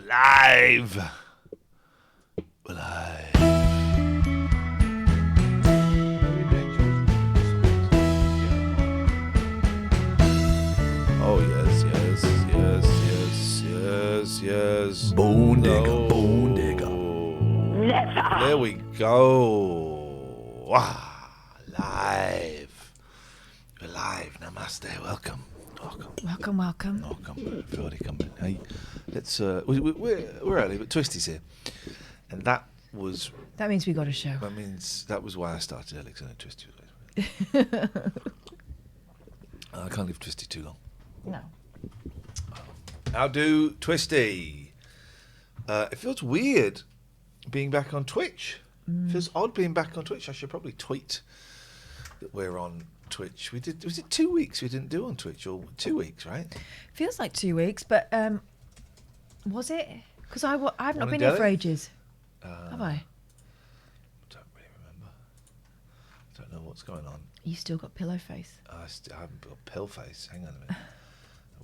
live. We're live. Oh, yes. Bone digger. Never. There we go. Live. We're live. Namaste. Welcome. Welcome. Everybody come in. Hey, let's. We're early, but Twisty's here, and that means we got a show. That was why I started early, because I know Twisty was late. I can't leave Twisty too long. No. How do Twisty? It feels weird being back on Twitch. It feels odd being back on Twitch. I should probably tweet that we're on Twitch. Was it 2 weeks we didn't do on Twitch, or 2 weeks, right? Feels like 2 weeks, but was it? Because I've not been Delhi? here for ages. Have I? Don't really remember. Don't know what's going on. You still got pillow face. I haven't got pill face. Hang on a minute.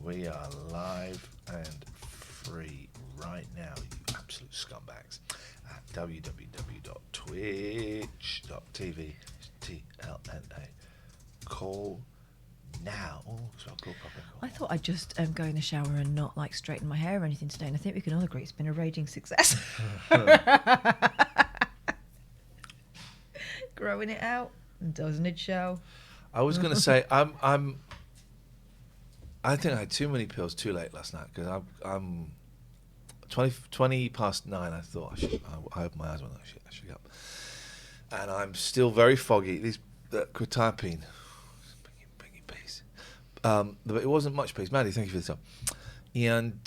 We are live and free right now, you absolute scumbags, at www.twitch.tv TLNA. Call now. Oh, so I'll call proper call. I thought I'd just go in the shower and not like straighten my hair or anything today, and I think we can all agree it's been a raging success. Growing it out, doesn't it show? I was going to say I think I had too many pills too late last night, because I'm 20 past 9. I thought I opened my eyes when I should get up, and I'm still very foggy. These quetiapine, bringing peace, but it wasn't much peace. Maddie, thank you for the time. And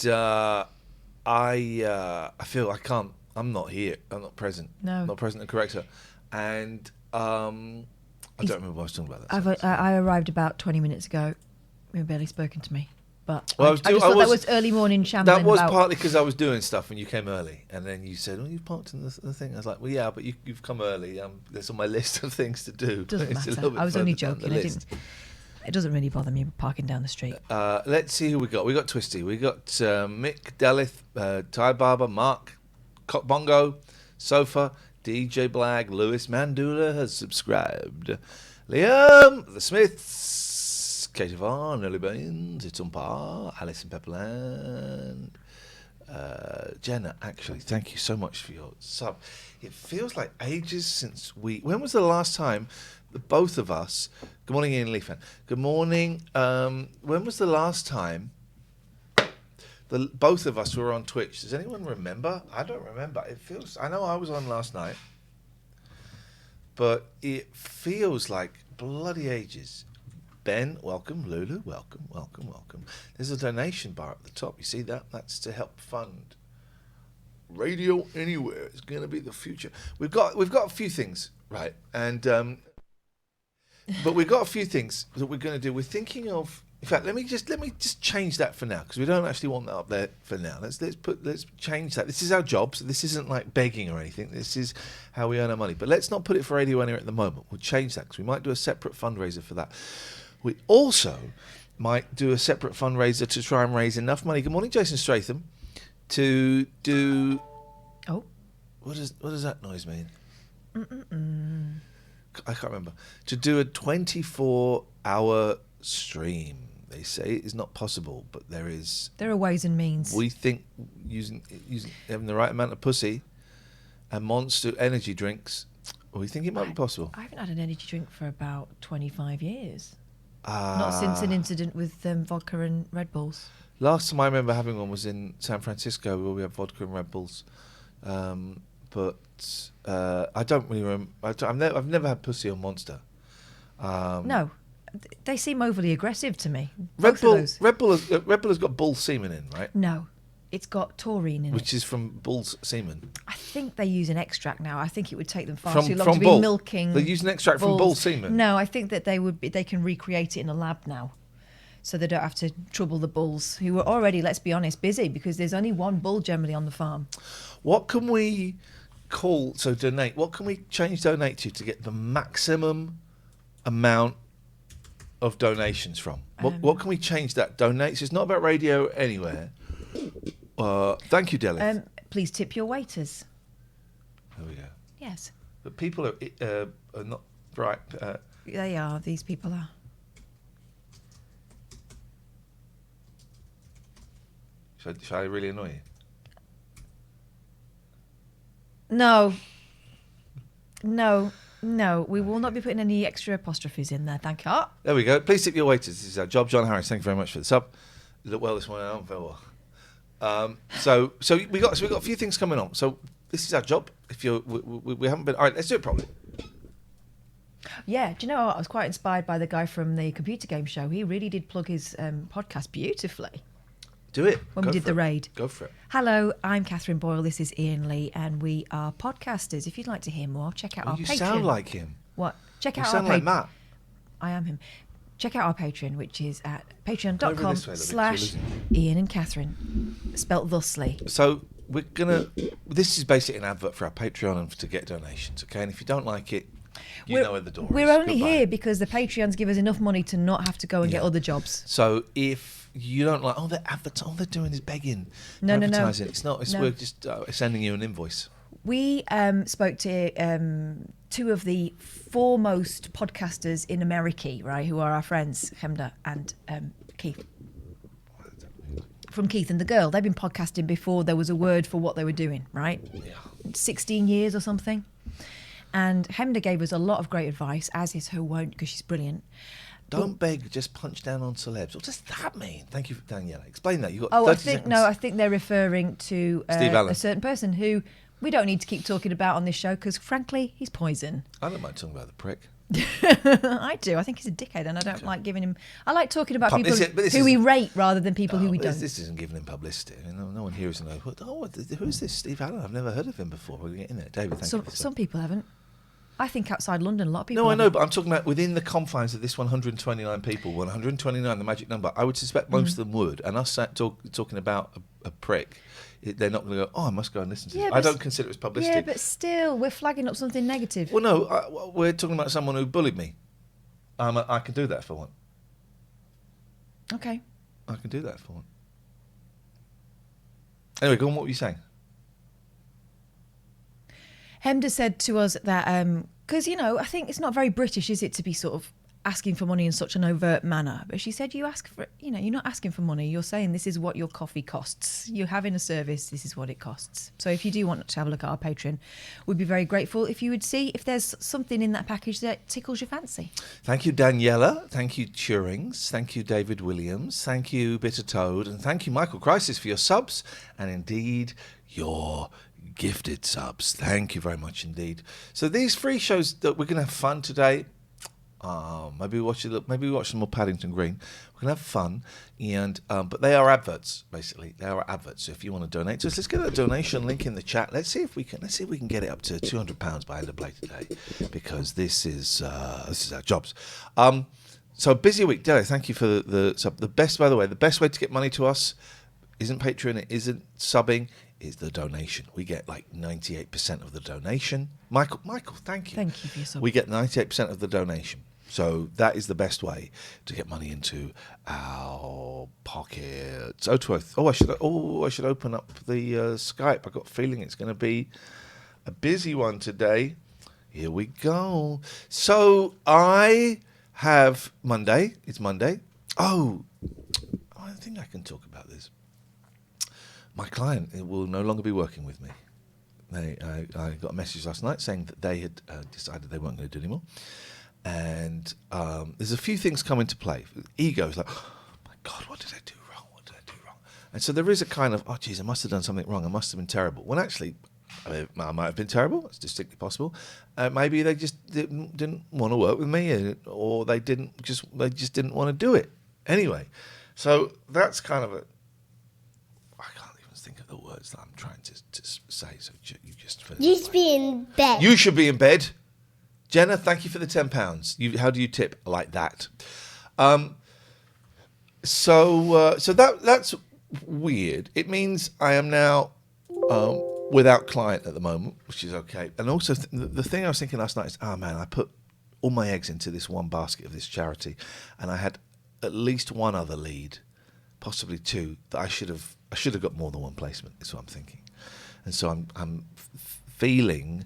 I feel I can't. I'm not here. I'm not present. No, not present and correct her. And I don't remember what I was talking about. I arrived about 20 minutes ago. You barely spoken to me, but well, I just thought that was early morning shambling. That was partly because I was doing stuff when you came early, and then you said, "Oh, you've parked in the thing." I was like, "Well, yeah, but you've come early. There's on my list of things to do." Doesn't matter. I was only joking. It doesn't really bother me parking down the street. Let's see who we got. We got Twisty. We got Mick Delith, Ty Barber, Mark, Cock Bongo, Sofa, DJ Blag, Lewis Mandula has subscribed. Liam, The Smiths, Kate Yvonne, Nelly Baines, It's on Par, Alison Pepperland, Jenna, actually, thank you so much for your sub. It feels like ages since when was the last time the both of us, good morning Ian Lee fan, good morning, when was the last time both of us were on Twitch? Does anyone remember? I don't remember. I know I was on last night, but it feels like bloody ages. Ben, welcome. Lulu, welcome. There's a donation bar at the top. You see that? That's to help fund Radio Anywhere. It's going to be the future. We've got a few things, right? And but we've got a few things that we're going to do. We're thinking of. In fact, let me just change that for now, because we don't actually want that up there for now. Let's change that. This is our job, so this isn't like begging or anything. This is how we earn our money. But let's not put it for Radio Anywhere at the moment. We'll change that, because we might do a separate fundraiser for that. We also might do a separate fundraiser to try and raise enough money. Good morning, Jason Stratham. To do. Oh. What does that noise mean? I can't remember. To do a 24-hour stream. They say it is not possible, but there is. There are ways and means. We think using having the right amount of pussy and Monster energy drinks, we think it might be possible. I haven't had an energy drink for about 25 years. Not since an incident with vodka and Red Bulls. Last time I remember having one was in San Francisco, where we had vodka and Red Bulls. But I don't really remember. I've never had pussy or Monster. No. They seem overly aggressive to me. Red Bull has got bull semen in, right? No, it's got taurine in it. Which is from bull's semen. I think they use an extract now. I think it would take them far too long to bull. be milking. They use an extract bulls. from bull semen? No, I think that they can recreate it in a lab now. So they don't have to trouble the bulls, who are already, let's be honest, busy, because there's only one bull generally on the farm. What can we donate? What can we change donate to get the maximum amount of donations from? What can we change that? Donates. It's not about Radio Anywhere. Thank you, Delith. Please tip your waiters. There we go. Yes. But people are not right. They are. These people are. Shall I really annoy you? No. We will not be putting any extra apostrophes in there. Thank you. There we go. Please tip your waiters. This is our job. John Harris, thank you very much for the sub. You look well this morning. I don't feel well. So we got a few things coming on. So this is our job. If we haven't been. All right, let's do it properly. Yeah, do you know what? I was quite inspired by the guy from the computer game show. He really did plug his podcast beautifully. Do it. When we did the raid. Go for it. Hello, I'm Catherine Boyle. This is Ian Lee, and we are podcasters. If you'd like to hear more, check out our Patreon. You sound like him. What? Check You out sound our like Matt. I am him. Check out our Patreon, which is at Over this way, patreon.com/Ian and Catherine, spelt thusly. So we're gonna. This is basically an advert for our Patreon and to get donations. Okay, and if you don't like it, you know where the door is. We're only Goodbye. here because the Patreons give us enough money to not have to go and get other jobs. So if you don't like, all they're doing is begging, No. advertising. It's not. It's No. we're just sending you an invoice. We spoke to two of the foremost podcasters in America, right, who are our friends, Hemda and Keith. From Keith and the Girl. They've been podcasting before there was a word for what they were doing, right? Yeah. 16 years or something. And Hemda gave us a lot of great advice, as is her wont, because she's brilliant. Don't beg, just punch down on celebs. What does that mean? Thank you, Daniela. Explain that. You got 30 seconds. I think they're referring to Steve Allen. a certain person who we don't need to keep talking about on this show because, frankly, he's poison. I don't mind talking about the prick. I do. I think he's a dickhead, and I don't like giving him. I like talking about people who we rate rather than people who we don't. This isn't giving him publicity. I mean, no one here is know. Who's this Steve Allen? I've never heard of him before. We're getting there, David. Thank you. Some people haven't. I think outside London, a lot of people. No, I know, haven't. but I'm talking about within the confines of this 129 people. 129, the magic number. I would suspect most of them would, and us talking about a prick. They're not going to go, I must go and listen to this. I don't consider it as publicity. Yeah, but still, we're flagging up something negative. Well, no, we're talking about someone who bullied me. I can do that if I want. Okay. I can do that if I want. Anyway, go on, what were you saying? Hemda said to us that, because, I think it's not very British, is it, to be sort of asking for money in such an overt manner. But she said, you ask for, you're not asking for money. You're saying this is what your coffee costs. You're having a service. This is what it costs. So if you do want to have a look at our Patreon, we'd be very grateful if you would see if there's something in that package that tickles your fancy. Thank you, Daniela. Thank you, Turings. Thank you, David Williams. Thank you, Bitter Toad. And thank you, Michael Crisis, for your subs. And indeed, your gifted subs. Thank you very much indeed. So these free shows that we're going to have fun today. Maybe we watch some more Paddington Green. We're gonna have fun, and but they are adverts basically. They are adverts. So if you want to donate to us, let's get a donation link in the chat. Let's see if we can get it up to £200 by end of play today, because this is our jobs. So busy week, Dele. Thank you for the sub. The best way to get money to us isn't Patreon. It isn't subbing. Is the donation. We get like 98% of the donation. Michael, thank you. Thank you for your sub. We get 98% of the donation. So that is the best way to get money into our pockets. I should open up the Skype. I got a feeling it's going to be a busy one today. Here we go. So I have Monday. It's Monday. Oh, I think I can talk about this. My client will no longer be working with me. I got a message last night saying that they had decided they weren't going to do anymore. And there's a few things come into play. Ego is like, oh my God, what did I do wrong? And so there is a kind of, oh geez, I must have done something wrong. I must have been terrible. Well, actually, I might have been terrible. It's distinctly possible. Maybe they just didn't want to work with me, or they just didn't want to do it anyway. So that's kind of I can't even think of the words that I'm trying to say. So you just You should be in bed. You should be in bed. Jenna, thank you for the £10. How do you tip like that? So that's weird. It means I am now without client at the moment, which is okay. And also the thing I was thinking last night is, I put all my eggs into this one basket of this charity, and I had at least one other lead, possibly two, that I should have I should have got more than one placement. Is what I'm thinking, and so I'm feeling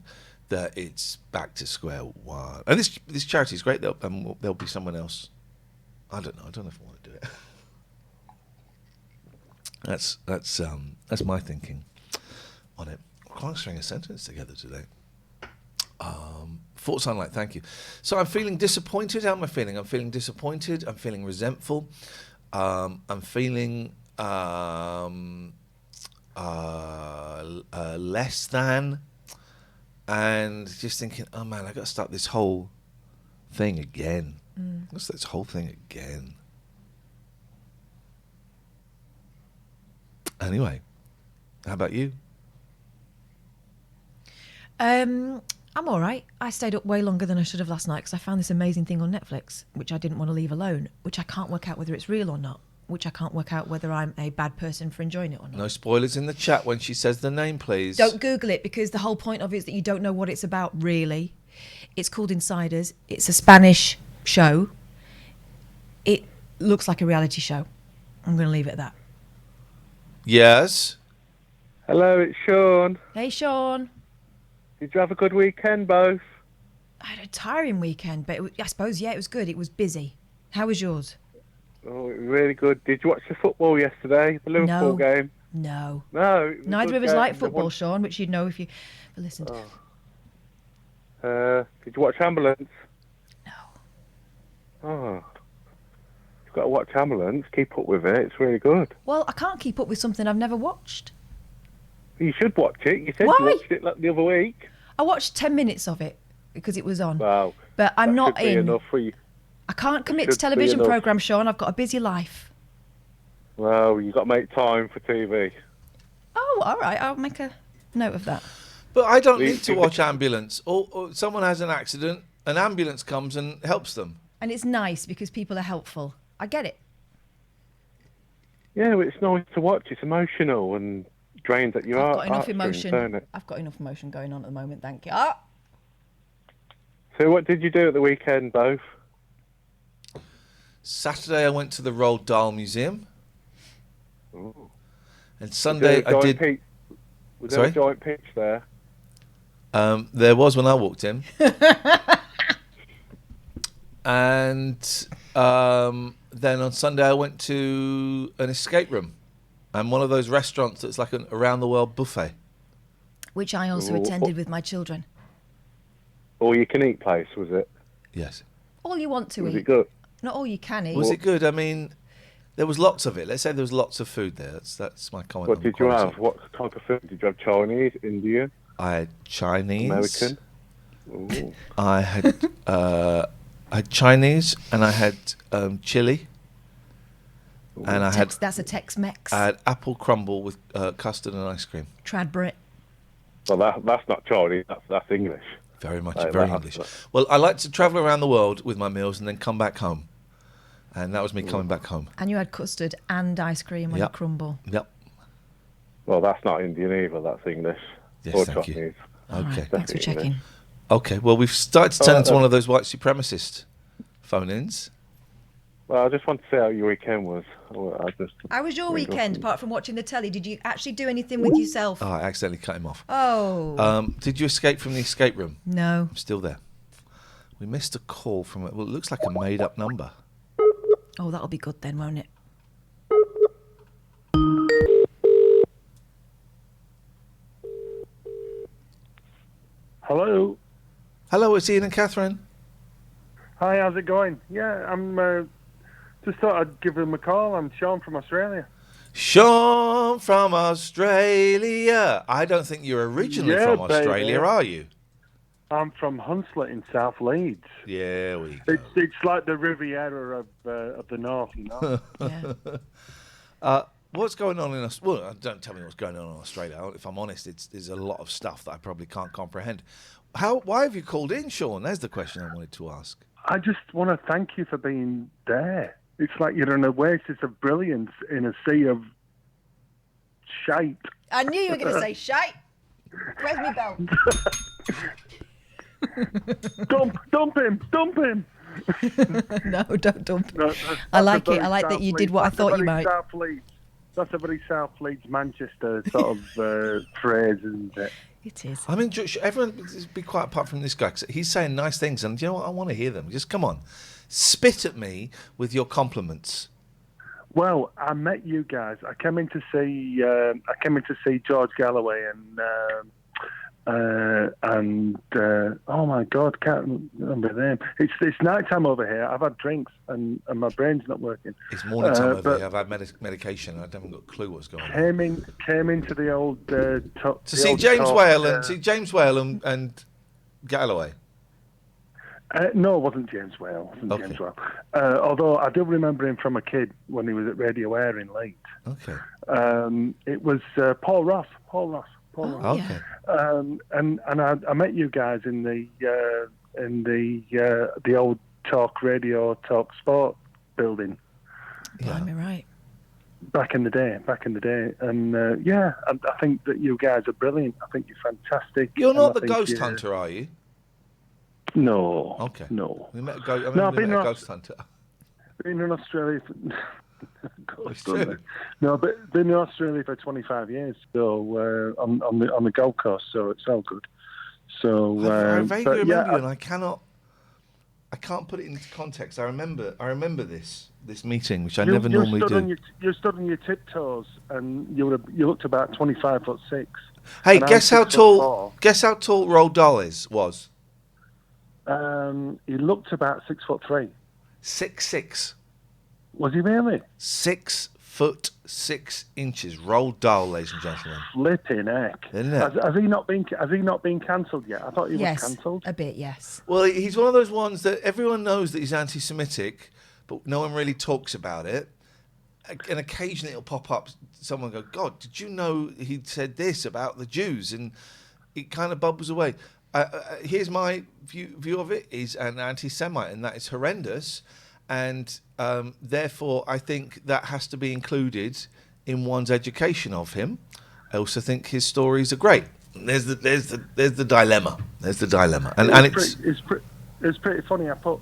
that it's back to square one. And this charity is great. There'll be someone else. I don't know. I don't know if I want to do it. That's my thinking on it. I can't string a sentence together today. Thoughts on like thank you. So I'm feeling disappointed. How am I feeling? I'm feeling disappointed. I'm feeling resentful. I'm feeling less than, and just thinking, oh man, I got to start this whole thing again. What's this whole thing again? Anyway, how about you? I'm all right. I stayed up way longer than I should have last night because I found this amazing thing on Netflix, which I didn't want to leave alone, which I can't work out whether it's real or not, which I can't work out whether I'm a bad person for enjoying it or not. No spoilers in the chat when she says the name, please. Don't Google it, because the whole point of it is that you don't know what it's about, really. It's called Insiders. It's a Spanish show. It looks like a reality show. I'm going to leave it at that. Yes. Hello, it's Shawn. Hey, Shawn. Did you have a good weekend, both? I had a tiring weekend, but I suppose, yeah, it was good. It was busy. How was yours? Oh, it was really good. Did you watch the football yesterday? The Liverpool game? No. No. It was a Neither good of us game. like football, Shawn, which you'd know if you listened. Did you watch Ambulance? No. Oh. You've got to watch Ambulance. Keep up with it. It's really good. Well, I can't keep up with something I've never watched. You should watch it. You said Why? you watched it like the other week. I watched 10 minutes of it because it was on. Wow. But I'm That not should be in. enough for you. I can't commit to should be television enough. programmes, Shawn. I've got a busy life. Well, you've got to make time for TV. Oh, all right. I'll make a note of that. But I don't Please need to do. watch Ambulance. Or someone has an accident, an ambulance comes and helps them. And it's nice because people are helpful. I get it. Yeah, but it's nice to watch. It's emotional and drains at your I've heart. got enough heartstrings, emotion. don't it? I've got enough emotion going on at the moment. Thank you. Ah! So what did you do at the weekend, both? Saturday I went to the Roald Dahl Museum. Ooh. And Sunday I did... Was there Sorry? a giant pitch there? There was when I walked in. And then on Sunday I went to an escape room. And one of those restaurants that's like an around-the-world buffet. Which I also Ooh. attended with my children. All you can eat place, was it? Yes. All you want to Was eat. it good? Not all you can eat. Was it good? I mean, there was lots of it. Let's say there was lots of food there. That's my comment What on the did you quality. have? What type of food? Did you have Chinese, Indian, I had Chinese. American? Ooh. I had Chinese, and I had chili, and I had That's a Tex-Mex. apple crumble with custard and ice cream. Trad Brit. Well, that's not Chinese. That's English. Very much, Like very that. English. Well, I like to travel around the world with my meals and then come back home, and that was me coming back home. And you had custard and ice cream and Yep. a crumble. Yep. Well, that's not Indian either. That's English. Yes, or thank you. Chinese. All right, Okay. thanks for Definitely checking. Okay. Well, we've started to turn All right, into then. one of those white supremacist phone-ins. Well, I just want to see how your weekend was. How was your Wait, weekend, okay. apart from watching the telly? Did you actually do anything with yourself? Oh, I accidentally cut him off. Oh. Did you escape from the escape room? No. I'm still there. We missed a call from it. Well, it looks like a made-up number. Oh, that'll be good then, won't it? Hello. Hello, it's Ian and Catherine. Hi, how's it going? Yeah, I'm just thought I'd give them a call. I'm Shawn from Australia. Shawn from Australia. I don't think you're originally Yeah, from Australia, baby. are you? I'm from Hunslet in South Leeds. Yeah, we go. It's like the Riviera of the north, you know. Yeah. What's going on in Australia? Well, don't tell me what's going on in Australia. If I'm honest, there's a lot of stuff that I probably can't comprehend. Why have you called in, Shawn? That's the question I wanted to ask. I just want to thank you for being there. It's like you're an oasis of brilliance in a sea of shite. I knew you were going to say shite. Where's my belt? Dump him! No, don't dump. No, I like that's it. I like that South you did Leeds. what I That's thought you very might. South Leeds. That's a very South Leeds, Manchester sort of phrase, isn't it? It is. I mean, everyone be quiet apart from this guy. 'Cause he's saying nice things, and you know what? I want to hear them. Just come on, spit at me with your compliments. Well, I met you guys. I came in to see George Galloway and oh my God, can't remember the name. It's night time over here. I've had drinks and my brain's not working. It's morning time over here. I've had medication. I haven't got a clue what's going on. Came into the old To see James Whale and Galloway. No, it wasn't James Whale. James Whale. Although I do remember him from a kid when he was at Radio Air in Leeds. Okay. It was Paul Ross. Okay. And I met you guys in the old Talk Sport building. Yeah. Blimey, right. Back in the day, and I think that you guys are brilliant. I think you're fantastic. You're not the ghost hunter, are you? No. Okay. No. We met a ghost hunter. Been in Australia. It's true. No, but been in Australia for 25 years. So on the Gold Coast, so it's all good. So I vaguely remember you, and I can't put it into context. I remember this meeting, which I never normally do. You stood on your tiptoes, and you looked about 25'6". Hey, guess how tall Roald Dahl was? He looked about 6'3". 6'6". Was he really? 6'6" Roald Dahl, ladies and gentlemen. Flipping heck! Isn't it? Has he not been cancelled yet? I thought he was cancelled. A bit, yes. Well, he's one of those ones that everyone knows that he's anti-Semitic, but no one really talks about it. And occasionally it'll pop up. Someone go, "God, did you know he said this about the Jews?" And it kind of bubbles away. Here's my view of it: he's an anti-Semite, and that is horrendous. And therefore, I think that has to be included in one's education of him. I also think his stories are great. There's the dilemma. There's the dilemma, and it's pretty funny. I put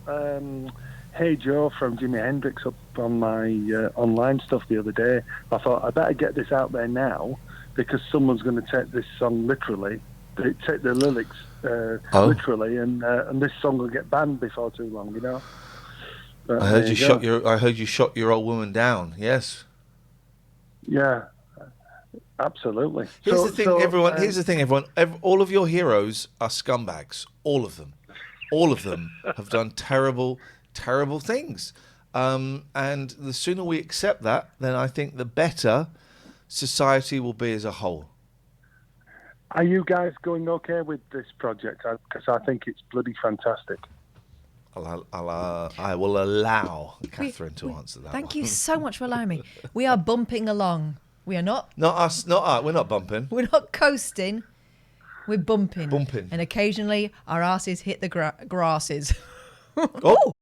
"Hey Joe" from Jimi Hendrix up on my online stuff the other day. I thought I better get this out there now because someone's going to take this song literally. They take the lyrics literally, and this song will get banned before too long. You know. But I heard you shot your old woman down. Yes. Yeah, absolutely. Here's the thing, everyone. All of your heroes are scumbags. All of them. All of them have done terrible, terrible things. And the sooner we accept that, then I think the better society will be as a whole. Are you guys going okay with this project? Because I think it's bloody fantastic. I will allow Catherine to answer that. Thank you so much for allowing me. We are bumping along. We are not. Not us. Not us. We're not bumping. We're not coasting. We're bumping. Bumping. And occasionally our asses hit the grasses. Oh.